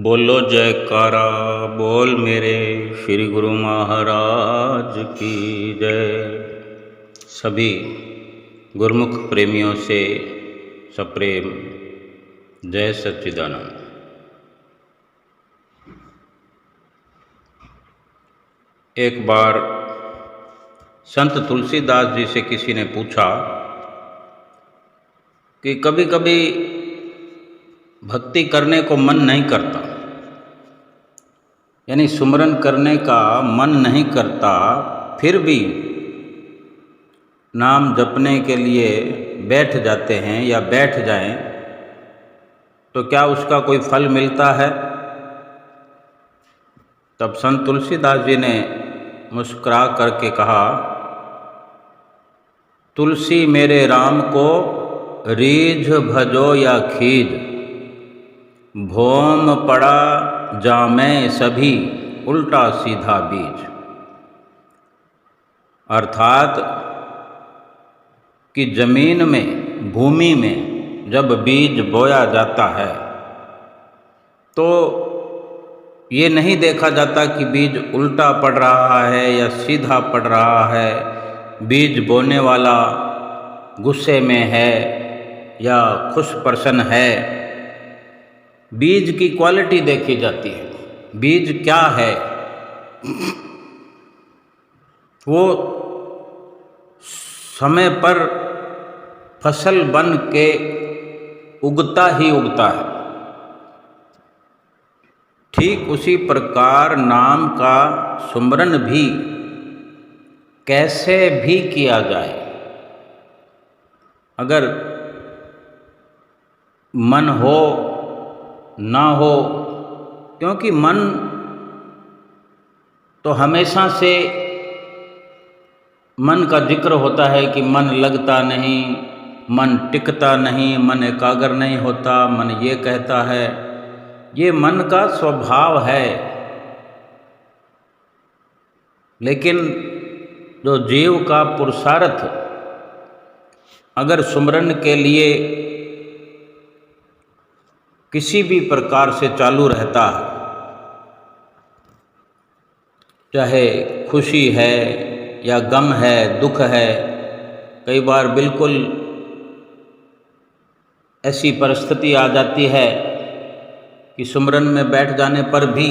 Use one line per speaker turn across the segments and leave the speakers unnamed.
बोलो जयकारा बोल मेरे श्री गुरु महाराज की जय। सभी गुरुमुख प्रेमियों से सप्रेम जय सच्चिदानंद। एक बार संत तुलसीदास जी से किसी ने पूछा कि कभी कभी भक्ति करने को मन नहीं करता, यानी सुमरन करने का मन नहीं करता, फिर भी नाम जपने के लिए बैठ जाते हैं या बैठ जाएं, तो क्या उसका कोई फल मिलता है? तब संत तुलसीदास जी ने मुस्कुरा करके कहा, तुलसी मेरे राम को रीझ भजो या खीज, भोम पड़ा जामे सभी उल्टा सीधा बीज। अर्थात कि जमीन में, भूमि में जब बीज बोया जाता है तो ये नहीं देखा जाता कि बीज उल्टा पड़ रहा है या सीधा पड़ रहा है, बीज बोने वाला गुस्से में है या खुश प्रसन्न है। बीज की क्वालिटी देखी जाती है, बीज क्या है, वो समय पर फसल बन के उगता ही उगता है। ठीक उसी प्रकार नाम का सुमरन भी कैसे भी किया जाए, अगर मन हो ना हो, क्योंकि मन तो हमेशा से मन का जिक्र होता है कि मन लगता नहीं, मन टिकता नहीं, मन एकाग्र नहीं होता, मन ये कहता है, ये मन का स्वभाव है। लेकिन जो जीव का पुरुषार्थ अगर सुमरन के लिए किसी भी प्रकार से चालू रहता है, चाहे खुशी है या गम है, दुख है, कई बार बिल्कुल ऐसी परिस्थिति आ जाती है कि सुमरन में बैठ जाने पर भी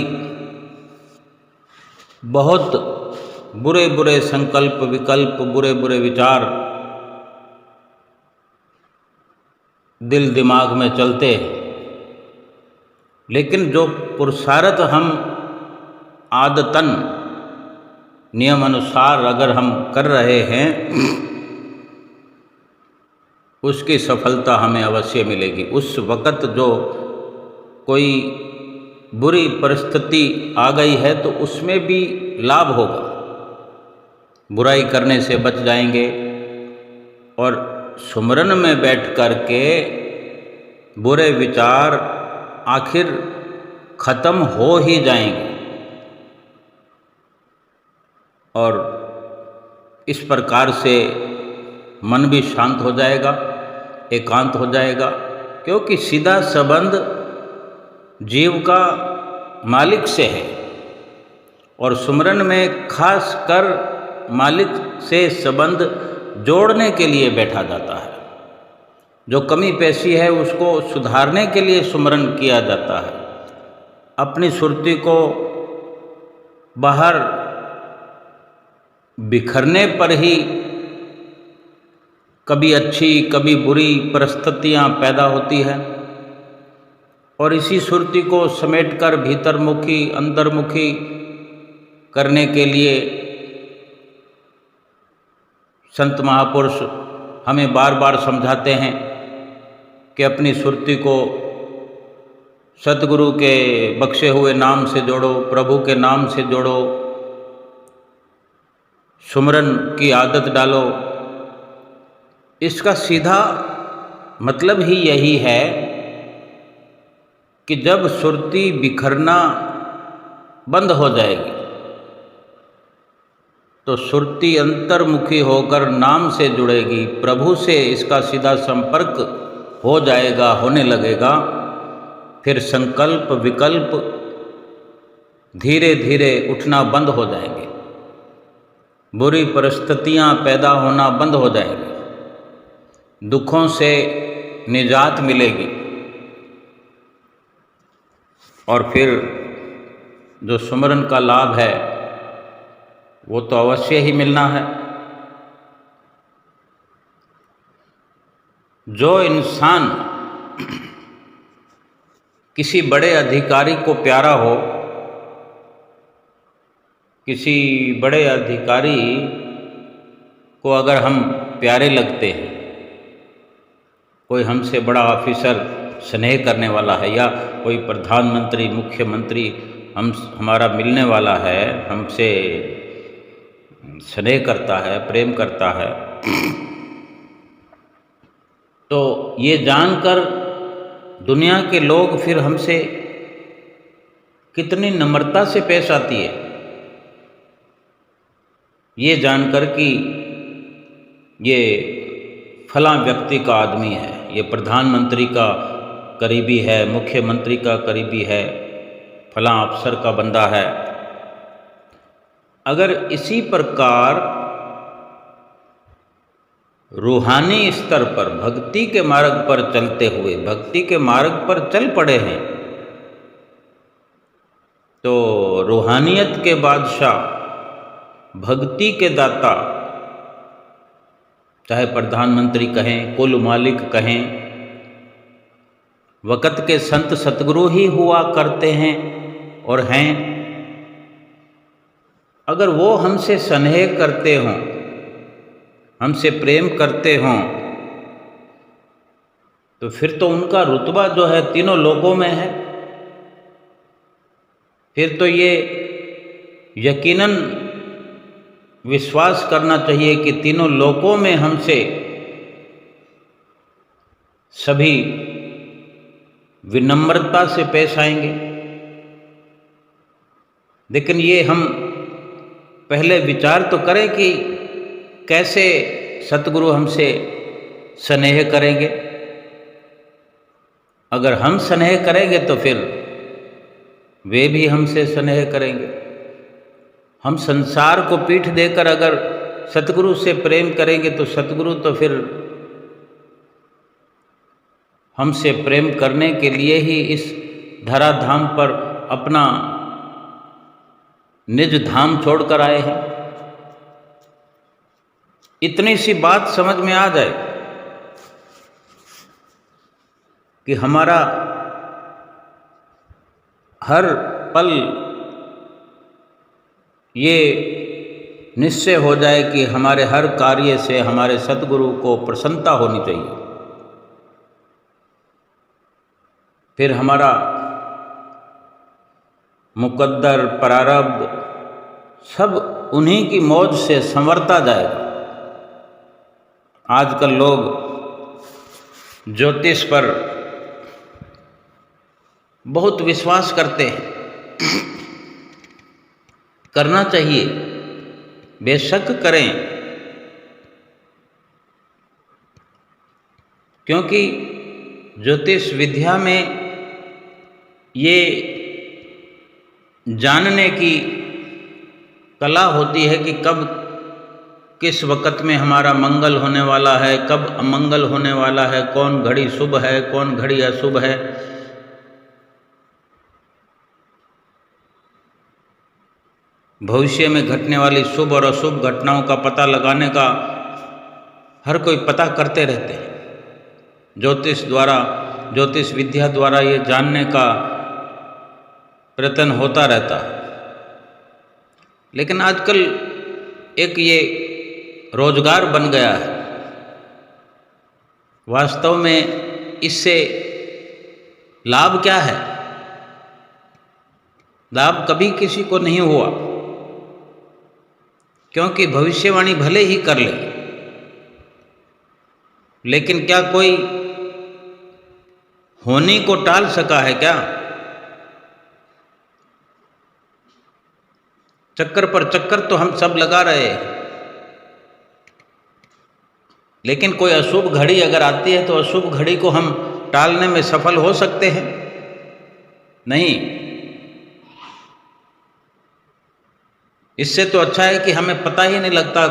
बहुत बुरे बुरे संकल्प, विकल्प, बुरे बुरे विचार दिल दिमाग में चलते हैं। लेकिन जो पुरुषार्थ हम आदतन नियम अनुसार अगर हम कर रहे हैं, उसकी सफलता हमें अवश्य मिलेगी। उस वक़्त जो कोई बुरी परिस्थिति आ गई है तो उसमें भी लाभ होगा, बुराई करने से बच जाएंगे और सुमरन में बैठ कर के बुरे विचार आखिर खत्म हो ही जाएंगे और इस प्रकार से मन भी शांत हो जाएगा, एकांत हो जाएगा, क्योंकि सीधा संबंध जीव का मालिक से है और सुमरन में खास कर मालिक से संबंध जोड़ने के लिए बैठा जाता है। जो कमी पेशी है उसको सुधारने के लिए सुमरन किया जाता है। अपनी सुरती को बाहर बिखरने पर ही कभी अच्छी कभी बुरी परिस्थितियां पैदा होती है और इसी सुरती को समेटकर भीतरमुखी, अंतर्मुखी करने के लिए संत महापुरुष हमें बार बार समझाते हैं कि अपनी सुरती को सतगुरु के बख्शे हुए नाम से जोड़ो, प्रभु के नाम से जोड़ो, सुमरन की आदत डालो। इसका सीधा मतलब ही यही है कि जब सुरती बिखरना बंद हो जाएगी तो सुरती अंतर्मुखी होकर नाम से जुड़ेगी, प्रभु से इसका सीधा संपर्क हो जाएगा, होने लगेगा, फिर संकल्प विकल्प धीरे धीरे उठना बंद हो जाएंगे, बुरी परिस्थितियां पैदा होना बंद हो जाएंगी, दुखों से निजात मिलेगी और फिर जो सुमरन का लाभ है वो तो अवश्य ही मिलना है। जो इंसान किसी बड़े अधिकारी को प्यारा हो, किसी बड़े अधिकारी को अगर हम प्यारे लगते हैं, कोई हमसे बड़ा ऑफिसर स्नेह करने वाला है या कोई प्रधानमंत्री मुख्यमंत्री हमारा मिलने वाला है, हमसे स्नेह करता है, प्रेम करता है, तो ये जानकर दुनिया के लोग फिर हमसे कितनी नम्रता से पेश आती है, ये जानकर कि ये फलां व्यक्ति का आदमी है, ये प्रधानमंत्री का करीबी है, मुख्यमंत्री का करीबी है, फलां अफसर का बंदा है। अगर इसी प्रकार रूहानी स्तर पर भक्ति के मार्ग पर चलते हुए भक्ति के मार्ग पर चल पड़े हैं, तो रूहानियत के बादशाह, भक्ति के दाता, चाहे प्रधानमंत्री कहें, कुल मालिक कहें, वक़्त के संत सतगुरु ही हुआ करते हैं और हैं। अगर वो हमसे स्नेह करते हों, हमसे प्रेम करते हों, तो फिर तो उनका रुतबा जो है तीनों लोकों में है। फिर तो ये यकीनन विश्वास करना चाहिए कि तीनों लोकों में हमसे सभी विनम्रता से पेश आएंगे। लेकिन ये हम पहले विचार तो करें कि कैसे सतगुरु हमसे स्नेह करेंगे। अगर हम स्नेह करेंगे तो फिर वे भी हमसे स्नेह करेंगे। हम संसार को पीठ देकर अगर सतगुरु से प्रेम करेंगे तो सतगुरु तो फिर हमसे प्रेम करने के लिए ही इस धराधाम पर अपना निज धाम छोड़कर आए हैं। इतनी सी बात समझ में आ जाए कि हमारा हर पल ये निश्चय हो जाए कि हमारे हर कार्य से हमारे सतगुरु को प्रसन्नता होनी चाहिए। फिर हमारा मुकद्दर प्रारब्ध सब उन्हीं की मौज से संवरता जाएगा। आजकल लोग ज्योतिष पर बहुत विश्वास करते हैं, करना चाहिए, बेशक करें, क्योंकि ज्योतिष विद्या में ये जानने की कला होती है कि कब किस वक़्त में हमारा मंगल होने वाला है, कब अमंगल होने वाला है, कौन घड़ी शुभ है, कौन घड़ी अशुभ है। भविष्य में घटने वाली शुभ और अशुभ घटनाओं का पता लगाने का हर कोई पता करते रहते हैं। ज्योतिष विद्या द्वारा ये जानने का प्रयत्न होता रहता है। लेकिन आजकल एक ये रोजगार बन गया है। वास्तव में इससे लाभ क्या है? लाभ कभी किसी को नहीं हुआ, क्योंकि भविष्यवाणी भले ही कर ले, लेकिन क्या कोई होने को टाल सका है क्या? चक्कर पर चक्कर तो हम सब लगा रहे हैं, लेकिन कोई अशुभ घड़ी अगर आती है तो अशुभ घड़ी को हम टालने में सफल हो सकते हैं? नहीं। इससे तो अच्छा है कि हमें पता ही नहीं लगता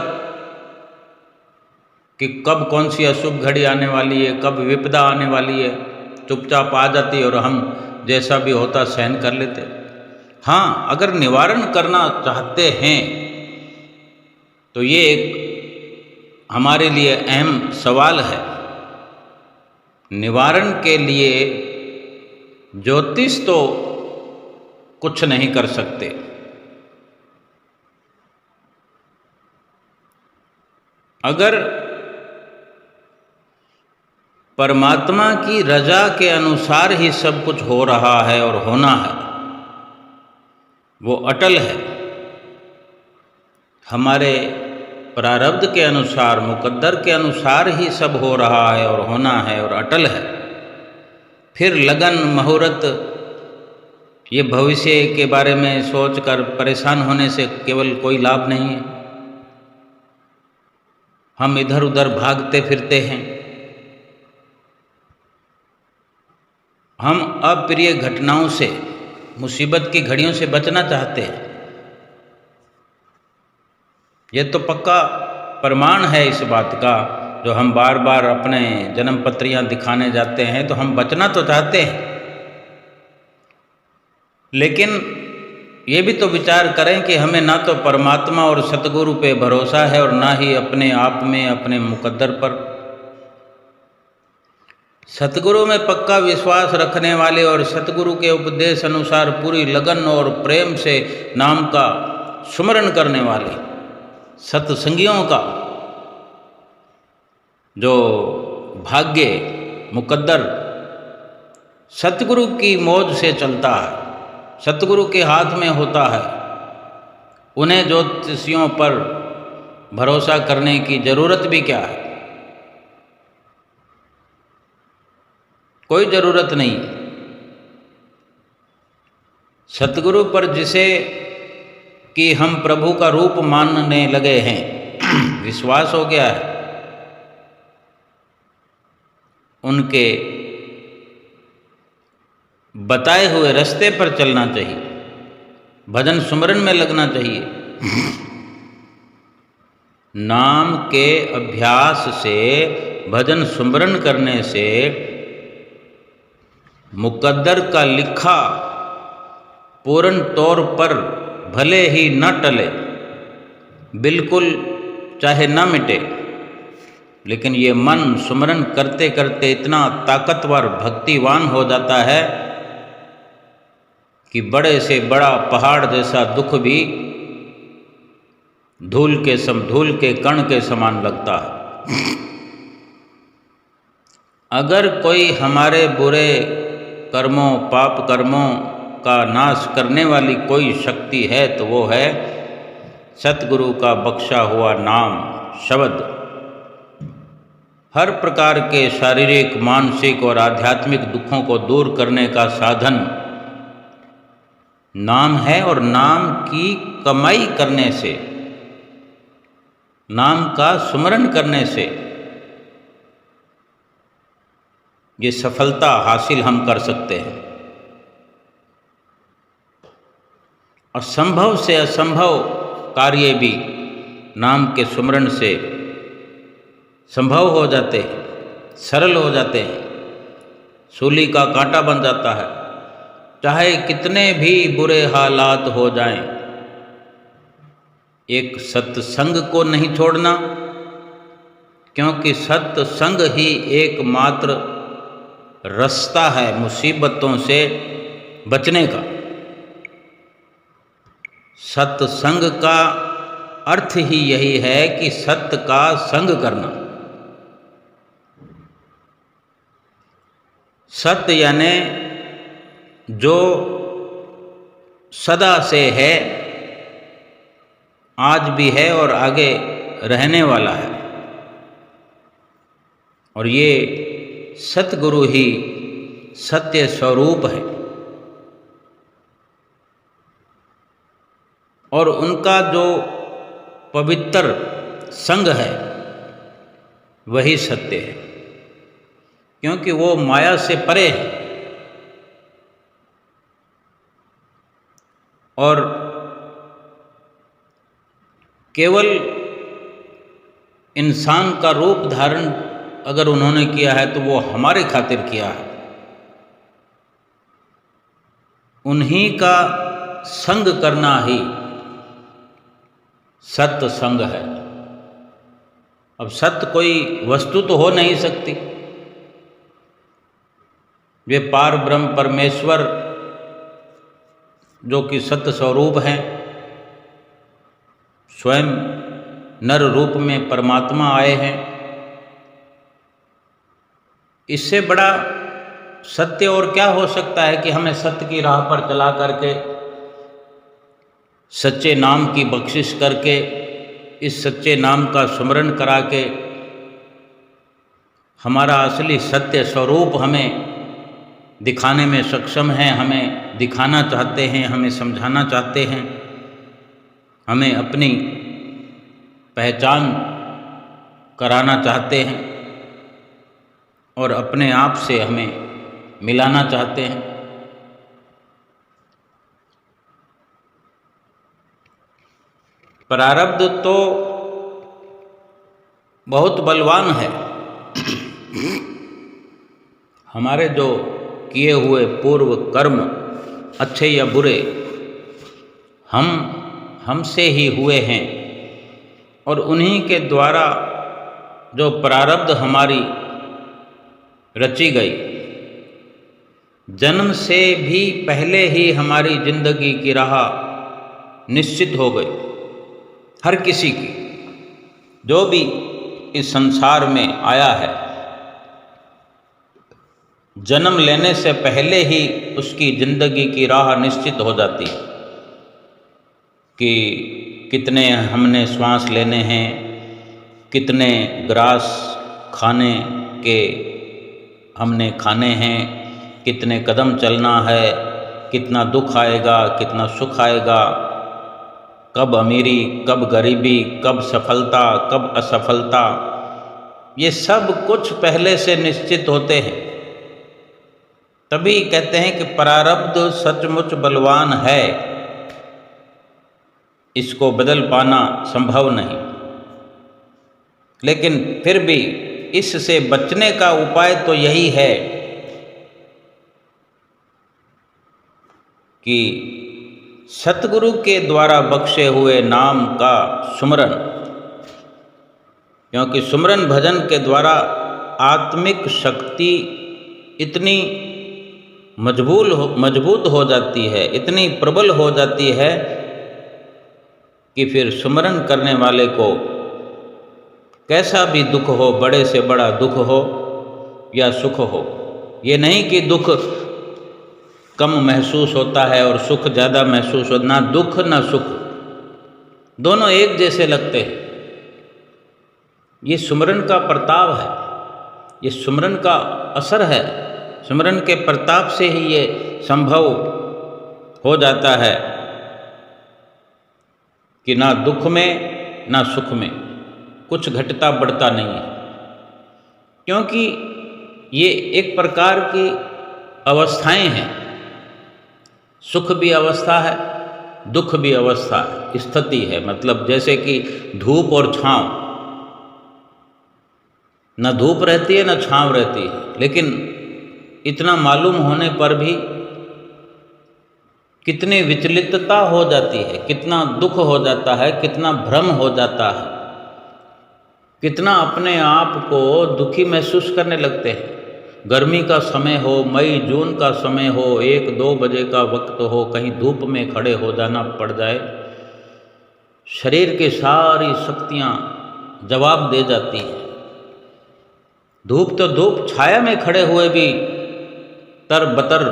कि कब कौन सी अशुभ घड़ी आने वाली है, कब विपदा आने वाली है। चुपचाप आ जाती है और हम जैसा भी होता सहन कर लेते। हाँ, अगर निवारण करना चाहते हैं तो ये एक हमारे लिए अहम सवाल है। निवारण के लिए ज्योतिष तो कुछ नहीं कर सकते। अगर परमात्मा की रजा के अनुसार ही सब कुछ हो रहा है और होना है, वो अटल है। हमारे प्रारब्ध के अनुसार, मुकद्दर के अनुसार ही सब हो रहा है और होना है और अटल है। फिर लगन, मुहूर्त, ये भविष्य के बारे में सोचकर परेशान होने से केवल कोई लाभ नहीं है। हम इधर उधर भागते फिरते हैं। हम अप्रिय घटनाओं से, मुसीबत की घड़ियों से बचना चाहते हैं। ये तो पक्का प्रमाण है इस बात का, जो हम बार बार अपने जन्म पत्रियां दिखाने जाते हैं, तो हम बचना तो चाहते हैं। लेकिन ये भी तो विचार करें कि हमें ना तो परमात्मा और सतगुरु पे भरोसा है और ना ही अपने आप में, अपने मुकद्दर पर। सतगुरु में पक्का विश्वास रखने वाले और सतगुरु के उपदेश अनुसार पूरी लगन और प्रेम से नाम का सुमरण करने वाले सत्संगियों का जो भाग्य, मुकद्दर सतगुरु की मौज से चलता है, सतगुरु के हाथ में होता है, उन्हें ज्योतिषियों पर भरोसा करने की जरूरत भी क्या है? कोई जरूरत नहीं। सतगुरु पर जिसे कि हम प्रभु का रूप मानने लगे हैं, विश्वास हो गया है, उनके बताए हुए रास्ते पर चलना चाहिए, भजन सुमरन में लगना चाहिए। नाम के अभ्यास से, भजन सुमरन करने से मुकद्दर का लिखा पूर्ण तौर पर भले ही न टले, बिल्कुल चाहे न मिटे, लेकिन ये मन सुमरन करते करते इतना ताकतवर, भक्तिवान हो जाता है कि बड़े से बड़ा पहाड़ जैसा दुख भी धूल के कण के समान लगता है। अगर कोई हमारे बुरे कर्मों, पाप कर्मों का नाश करने वाली कोई शक्ति है तो वो है सतगुरु का बख्शा हुआ नाम, शब्द। हर प्रकार के शारीरिक, मानसिक और आध्यात्मिक दुखों को दूर करने का साधन नाम है। और नाम की कमाई करने से, नाम का सुमरन करने से ये सफलता हासिल हम कर सकते हैं। असंभव से असंभव कार्य भी नाम के सुमरन से संभव हो जाते हैं, सरल हो जाते हैं, सूली का कांटा बन जाता है। चाहे कितने भी बुरे हालात हो जाएं, एक सत्संग को नहीं छोड़ना, क्योंकि सत्संग ही एकमात्र रास्ता है मुसीबतों से बचने का। सत्संग का अर्थ ही यही है कि सत्य का संग करना। सत्य यानी जो सदा से है, आज भी है और आगे रहने वाला है। और ये सतगुरु ही सत्य स्वरूप है। और उनका जो पवित्र संग है वही सत्य है, क्योंकि वो माया से परे है। और केवल इंसान का रूप धारण अगर उन्होंने किया है तो वो हमारे खातिर किया है। उन्हीं का संग करना ही सत्य संग है। अब सत्य कोई वस्तु तो हो नहीं सकती। वे पार ब्रह्म परमेश्वर जो कि सत्य स्वरूप हैं, स्वयं नर रूप में परमात्मा आए हैं। इससे बड़ा सत्य और क्या हो सकता है कि हमें सत्य की राह पर चला करके, सच्चे नाम की बख्शिश करके, इस सच्चे नाम का स्मरण करा के हमारा असली सत्य स्वरूप हमें दिखाने में सक्षम है, हमें दिखाना चाहते हैं, हमें समझाना चाहते हैं, हमें अपनी पहचान कराना चाहते हैं और अपने आप से हमें मिलाना चाहते हैं। प्रारब्ध तो बहुत बलवान है। हमारे जो किए हुए पूर्व कर्म अच्छे या बुरे हमसे ही हुए हैं और उन्हीं के द्वारा जो प्रारब्ध हमारी रची गई, जन्म से भी पहले ही हमारी जिंदगी की राह निश्चित हो गई। हर किसी की, जो भी इस संसार में आया है, जन्म लेने से पहले ही उसकी जिंदगी की राह निश्चित हो जाती है कि कितने हमने श्वास लेने हैं, कितने ग्रास खाने के हमने खाने हैं, कितने कदम चलना है, कितना दुख आएगा, कितना सुख आएगा, कब अमीरी, कब गरीबी, कब सफलता, कब असफलता, ये सब कुछ पहले से निश्चित होते हैं। तभी कहते हैं कि प्रारब्ध सचमुच बलवान है, इसको बदल पाना संभव नहीं। लेकिन फिर भी इससे बचने का उपाय तो यही है कि सतगुरु के द्वारा बख्शे हुए नाम का सुमरन, क्योंकि सुमरन भजन के द्वारा आत्मिक शक्ति इतनी मजबूत हो जाती है, इतनी प्रबल हो जाती है कि फिर सुमरन करने वाले को कैसा भी दुख हो, बड़े से बड़ा दुख हो या सुख हो, ये नहीं कि दुख कम महसूस होता है और सुख ज़्यादा महसूस होता, ना दुख ना सुख, दोनों एक जैसे लगते हैं। ये सुमरन का प्रताप है, ये सुमरन का असर है। सुमरन के प्रताप से ही ये संभव हो जाता है कि ना दुख में ना सुख में कुछ घटता बढ़ता नहीं है, क्योंकि ये एक प्रकार की अवस्थाएं हैं। सुख भी अवस्था है, दुख भी अवस्था है, स्थिति है। मतलब जैसे कि धूप और छांव, न धूप रहती है न छांव रहती है, लेकिन इतना मालूम होने पर भी कितनी विचलितता हो जाती है, कितना दुख हो जाता है, कितना भ्रम हो जाता है, कितना अपने आप को दुखी महसूस करने लगते हैं। गर्मी का समय हो, मई जून का समय हो, 1-2 बजे का वक्त हो, कहीं धूप में खड़े हो जाना पड़ जाए, शरीर की सारी शक्तियाँ जवाब दे जाती हैं। धूप तो धूप, छाया में खड़े हुए भी तरबतर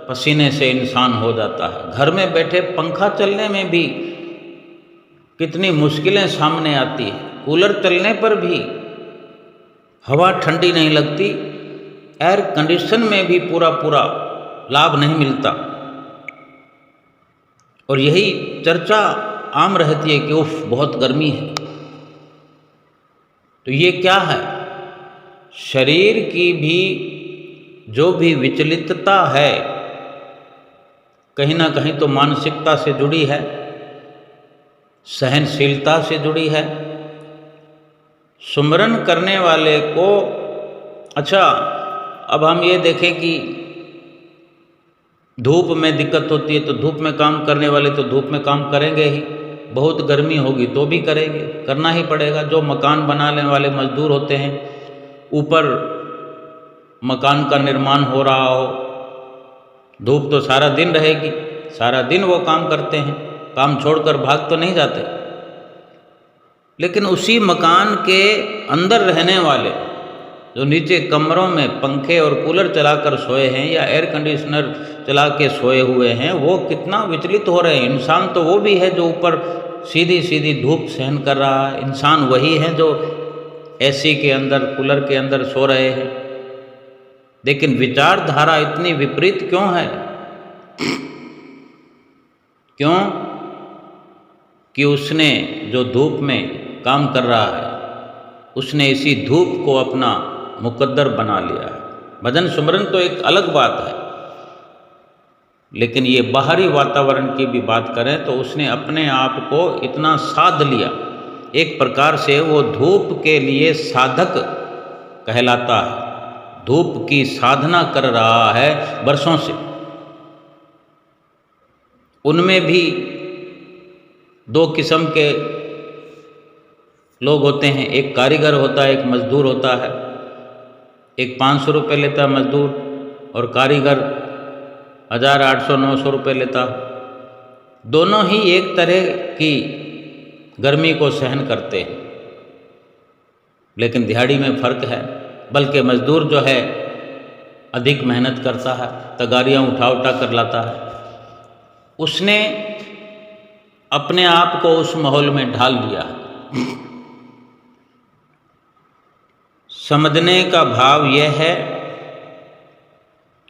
पसीने से इंसान हो जाता है। घर में बैठे पंखा चलने में भी कितनी मुश्किलें सामने आती हैं। कूलर चलने पर भी हवा ठंडी नहीं लगती, एयर कंडीशन में भी पूरा लाभ नहीं मिलता। और यही चर्चा आम रहती है कि उफ बहुत गर्मी है। तो ये क्या है? शरीर की भी जो भी विचलितता है, कहीं ना कहीं तो मानसिकता से जुड़ी है, सहनशीलता से जुड़ी है। सुमरन करने वाले को, अच्छा अब हम ये देखें कि धूप में दिक्कत होती है तो धूप में काम करने वाले तो धूप में काम करेंगे ही, बहुत गर्मी होगी तो भी करेंगे, करना ही पड़ेगा। जो मकान बनाने वाले मजदूर होते हैं, ऊपर मकान का निर्माण हो रहा हो, धूप तो सारा दिन रहेगी, सारा दिन वो काम करते हैं, काम छोड़कर भाग तो नहीं जाते। लेकिन उसी मकान के अंदर रहने वाले जो नीचे कमरों में पंखे और कूलर चलाकर सोए हैं या एयर कंडीशनर चला के सोए हुए हैं, वो कितना विचलित हो रहे हैं। इंसान तो वो भी है जो ऊपर सीधी सीधी धूप सहन कर रहा है, इंसान वही है जो एसी के अंदर, कूलर के अंदर सो रहे हैं। लेकिन विचारधारा इतनी विपरीत क्यों है? क्यों कि उसने जो धूप में काम कर रहा है, उसने इसी धूप को अपना मुकद्दर बना लिया है। भजन सुमरन तो एक अलग बात है, लेकिन ये बाहरी वातावरण की भी बात करें तो उसने अपने आप को इतना साध लिया, एक प्रकार से वो धूप के लिए साधक कहलाता है, धूप की साधना कर रहा है वर्षों से। उनमें भी दो किस्म के लोग होते हैं, एक कारीगर होता है, एक मजदूर होता है। एक 500 रुपये लेता है मजदूर और कारीगर 1000, 800, 900 रुपये लेता। दोनों ही एक तरह की गर्मी को सहन करते हैं, लेकिन दिहाड़ी में फ़र्क है। बल्कि मजदूर जो है अधिक मेहनत करता है, तगारियाँ उठा उठा कर लाता है। उसने अपने आप को उस माहौल में ढाल लिया। समझने का भाव यह है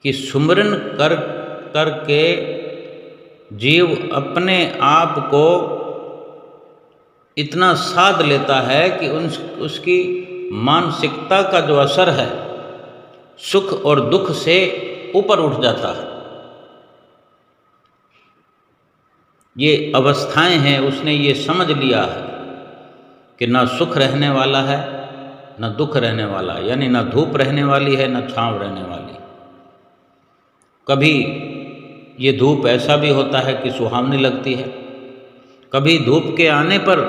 कि सुमरन कर करके जीव अपने आप को इतना साध लेता है कि उसकी मानसिकता का जो असर है सुख और दुख से ऊपर उठ जाता है। ये अवस्थाएं हैं, उसने ये समझ लिया है कि ना सुख रहने वाला है न दुख रहने वाला है, यानी ना धूप रहने वाली है न छांव रहने वाली। कभी ये धूप ऐसा भी होता है कि सुहावनी लगती है, कभी धूप के आने पर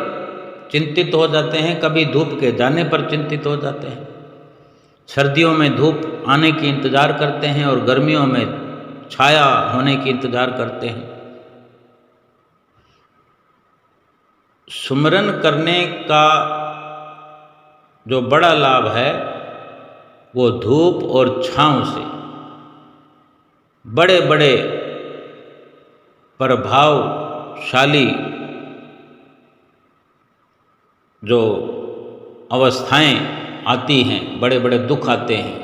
चिंतित हो जाते हैं, कभी धूप के जाने पर चिंतित हो जाते हैं। सर्दियों में धूप आने की इंतज़ार करते हैं और गर्मियों में छाया होने की इंतज़ार करते हैं। सुमरन करने का जो बड़ा लाभ है वो धूप और छांव से बड़े बड़े प्रभावशाली जो अवस्थाएं आती हैं, बड़े बड़े दुख आते हैं,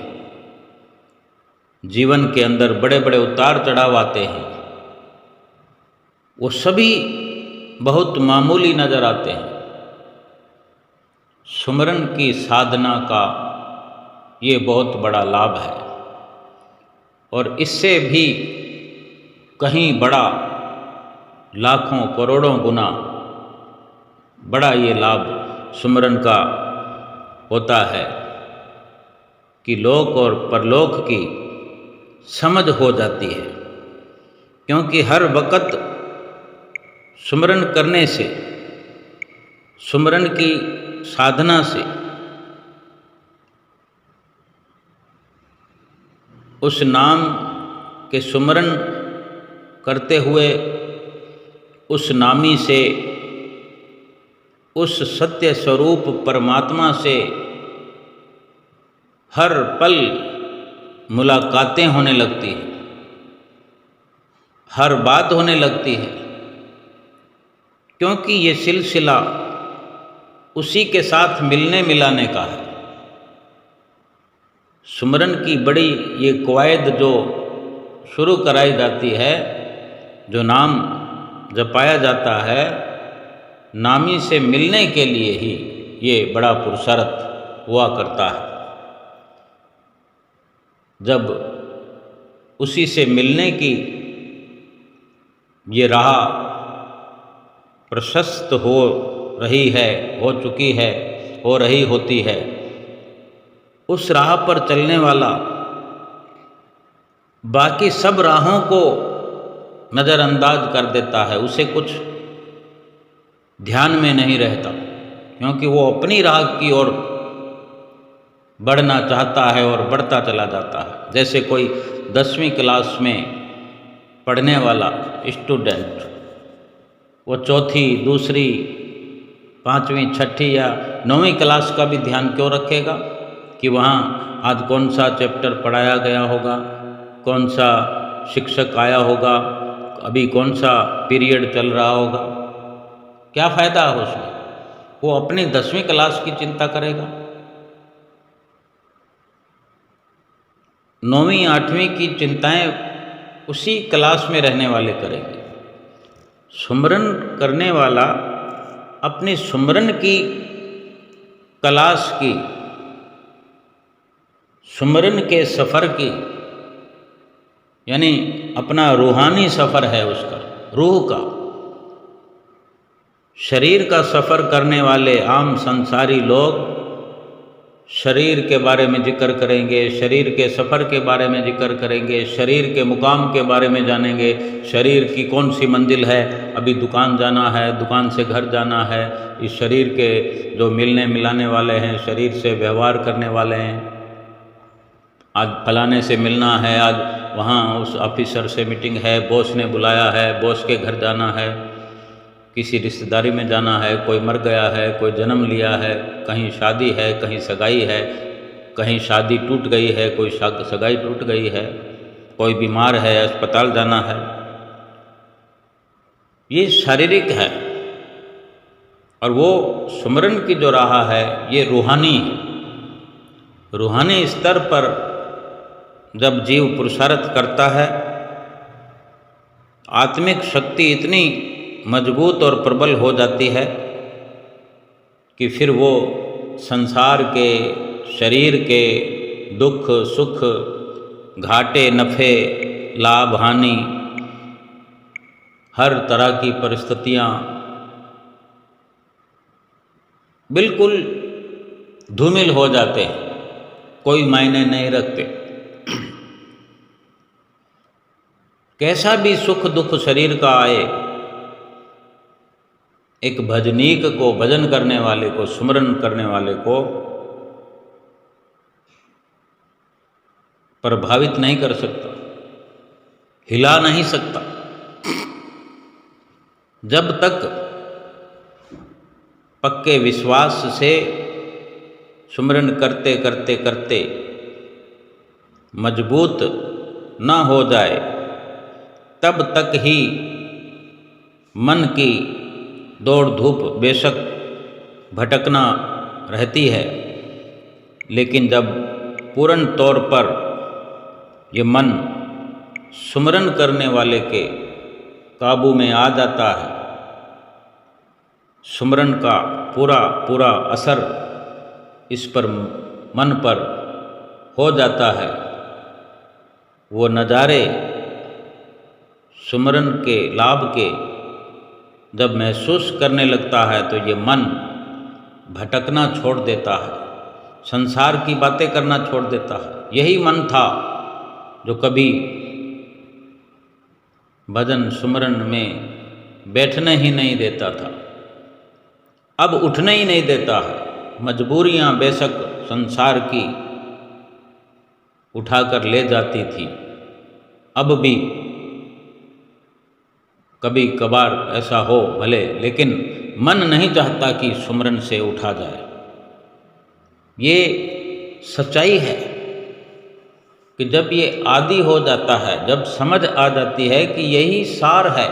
जीवन के अंदर बड़े बड़े उतार चढ़ाव आते हैं, वो सभी बहुत मामूली नज़र आते हैं। सुमरन की साधना का ये बहुत बड़ा लाभ है और इससे भी कहीं बड़ा, लाखों करोड़ों गुना बड़ा ये लाभ सुमरन का होता है कि लोक और परलोक की समझ हो जाती है। क्योंकि हर वक्त सुमरन करने से, सुमरन की साधना से उस नाम के सुमरन करते हुए उस नामी से, उस सत्य स्वरूप परमात्मा से हर पल मुलाकातें होने लगती हैं, हर बात होने लगती है। क्योंकि ये सिलसिला उसी के साथ मिलने मिलाने का है। सुमरन की बड़ी ये कवायद जो शुरू कराई जाती है, जो नाम जपाया जाता है, नामी से मिलने के लिए ही ये बड़ा पुरुषार्थ हुआ करता है। जब उसी से मिलने की ये राह प्रशस्त हो रही है, हो चुकी है, हो रही होती है, उस राह पर चलने वाला बाकी सब राहों को नज़रअंदाज कर देता है, उसे कुछ ध्यान में नहीं रहता, क्योंकि वो अपनी राह की ओर बढ़ना चाहता है और बढ़ता चला जाता है। जैसे कोई 10वीं क्लास में पढ़ने वाला स्टूडेंट, वो चौथी, दूसरी, 5वीं, 6ठी या 9वीं क्लास का भी ध्यान क्यों रखेगा कि वहाँ आज कौन सा चैप्टर पढ़ाया गया होगा, कौन सा शिक्षक आया होगा, अभी कौन सा पीरियड चल रहा होगा, क्या फ़ायदा है उसमें? वो अपनी 10वीं क्लास की चिंता करेगा, 9वीं 8वीं की चिंताएं उसी क्लास में रहने वाले करेंगे। सुमरन करने वाला अपनी सुमरन की क्लास की, सुमरन के सफ़र की, यानी अपना रूहानी सफ़र है उसका, रूह का। शरीर का सफ़र करने वाले आम संसारी लोग शरीर के बारे में जिक्र करेंगे, शरीर के सफ़र के बारे में जिक्र करेंगे, शरीर के मुकाम के बारे में जानेंगे, शरीर की कौन सी मंजिल है, अभी दुकान जाना है, दुकान से घर जाना है, इस शरीर के जो मिलने मिलाने वाले हैं, शरीर से व्यवहार करने वाले हैं, आज फलाने से मिलना है, आज वहाँ उस ऑफिसर से मीटिंग है, बॉस ने बुलाया है, बॉस के घर जाना है, किसी रिश्तेदारी में जाना है, कोई मर गया है, कोई जन्म लिया है, कहीं शादी है, कहीं सगाई है, कहीं शादी टूट गई है, कोई सगाई टूट गई है, कोई बीमार है, अस्पताल जाना है। ये शारीरिक है, और वो सुमरन की जो राह है ये रूहानी है। रूहानी स्तर पर जब जीव पुरुषार्थ करता है, आत्मिक शक्ति इतनी मजबूत और प्रबल हो जाती है कि फिर वो संसार के, शरीर के दुख सुख, घाटे नफ़े, लाभ हानि, हर तरह की परिस्थितियाँ बिल्कुल धूमिल हो जाते हैं, कोई मायने नहीं रखते। कैसा भी सुख दुख शरीर का आए, एक भजनीक को, भजन करने वाले को, सुमरन करने वाले को प्रभावित नहीं कर सकता, हिला नहीं सकता। जब तक पक्के विश्वास से सुमरन करते करते करते मजबूत न हो जाए, तब तक ही मन की दौड़ धूप बेशक भटकना रहती है, लेकिन जब पूर्ण तौर पर ये मन सुमरन करने वाले के काबू में आ जाता है, सुमरन का पूरा पूरा असर इस पर, मन पर हो जाता है, वो नज़ारे सुमरन के लाभ के जब महसूस करने लगता है तो ये मन भटकना छोड़ देता है, संसार की बातें करना छोड़ देता है। यही मन था जो कभी भजन सुमरन में बैठने ही नहीं देता था, अब उठने ही नहीं देता है। मजबूरियां बेशक संसार की उठाकर ले जाती थी, अब भी कभी कभार ऐसा हो भले, लेकिन मन नहीं चाहता कि सुमरन से उठा जाए। ये सच्चाई है कि जब ये आदी हो जाता है, जब समझ आ जाती है कि यही सार है,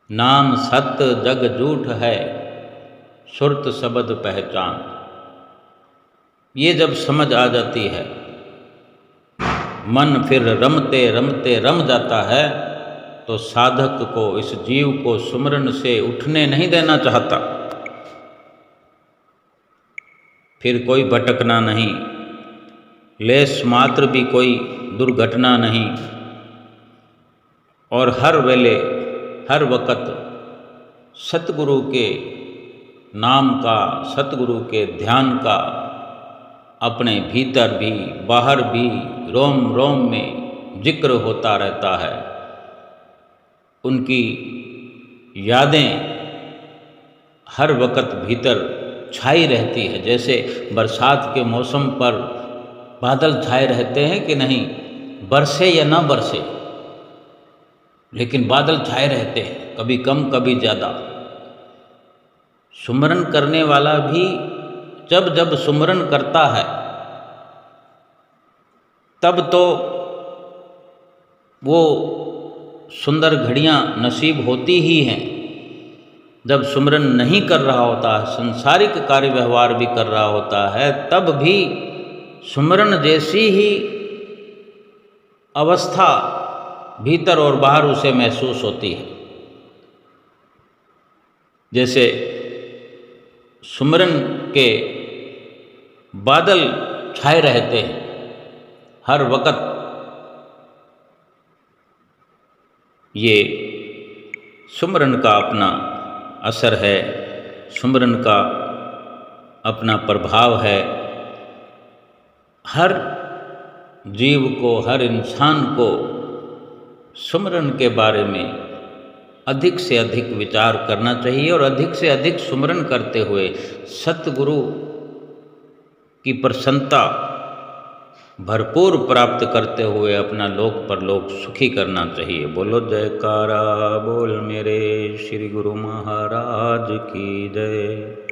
नाम सत्य जग झूठ है, सुरत शब्द पहचान, ये जब समझ आ जाती है, मन फिर रमते रमते रम जाता है, तो साधक को, इस जीव को सुमरन से उठने नहीं देना चाहता। फिर कोई भटकना नहीं, लेस मात्र भी कोई दुर्घटना नहीं, और हर वेले हर वक्त सतगुरु के नाम का, सतगुरु के ध्यान का अपने भीतर भी बाहर भी रोम रोम में जिक्र होता रहता है। उनकी यादें हर वक्त भीतर छाई रहती है। जैसे बरसात के मौसम पर बादल छाए रहते हैं कि नहीं, बरसे या ना बरसे लेकिन बादल छाए रहते हैं, कभी कम कभी ज़्यादा। सुमरन करने वाला भी जब जब सुमरन करता है तब तो वो सुंदर घड़ियाँ नसीब होती ही हैं। जब सुमरन नहीं कर रहा होता है, संसारिक कार्य व्यवहार भी कर रहा होता है, तब भी सुमरन जैसी ही अवस्था भीतर और बाहर उसे महसूस होती है। जैसे सुमरन के बादल छाए रहते हैं हर वक्त। ये सुमरन का अपना असर है, सुमरन का अपना प्रभाव है। हर जीव को, हर इंसान को सुमरन के बारे में अधिक से अधिक विचार करना चाहिए और अधिक से अधिक सुमरन करते हुए सतगुरु की प्रसन्नता भरपूर प्राप्त करते हुए अपना लोक परलोक सुखी करना चाहिए। बोलो जयकारा बोल मेरे श्री गुरु महाराज की जय।